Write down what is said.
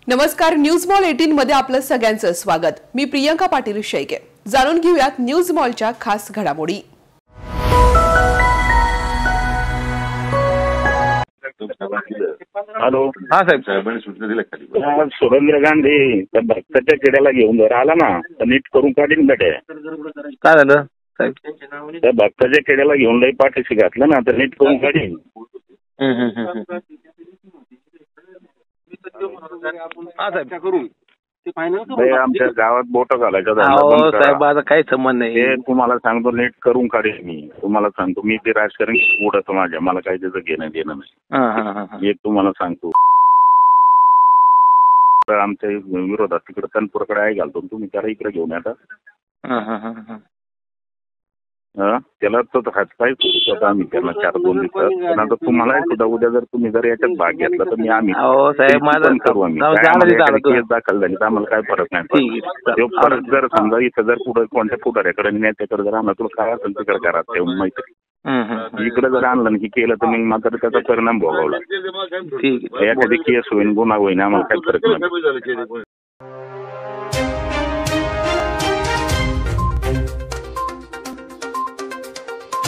नमस्कार, news mall 18 मध्ये आपलं सगळ्यांचं स्वागत। मी प्रियंका पाटील शेळके। जाणून घेऊयात न्यूज मॉलच्या खास घडामोडी। हॅलो, हा साहेब, साहेबांनी सूचना दिल्या खाली सुरेंद्र गांधी त्या भक्ताच्या किड्याला घेऊन जर आला ना तर नीट करून काढीन बेटे। काय झालं साहेब? त्या भक्ताच्या किड्याला घेऊन लई पाठीशी घातलं ना तर नीट करून काढीन। हा साहेब, आमच्या गावात बोट घालायचं साहेब माझा काही संबंध नाही। हे तुम्हाला सांगतो नीट करून काढीन मी। तुम्हाला सांगतो मी ते राजकारण उडत माझ्या, मला काही त्याचं घेणं देणं नाही। एक तुम्हाला सांगतो आमच्या विरोधात तिकडे तनपुराकडे आहे घालतो, तुम्ही त्याला इकडे घेऊन येता। त्याला तो हातपाय आम्ही त्यांना 4-2 दिवसात। आता तुम्हाला सुद्धा उद्या जर तुम्ही जर याच्यात भाग घेतला तर मी आम्ही साहेब माझं करू आम्ही केस दाखल झाली तर आम्हाला काय फरक नाही। परत जर समजा इथं जर पुढे कोणत्या पुढाऱ्याकडे नेत्याकडे जर आणलं तुला काय असेल तिकडे करा ठेवून माहिती। इकडे जर आणलं की केलं तर मग मात्र त्याचा परिणाम भोगावला। एखादी केस होईन, गुन्हा होईन, आम्हाला काय फरक नाही।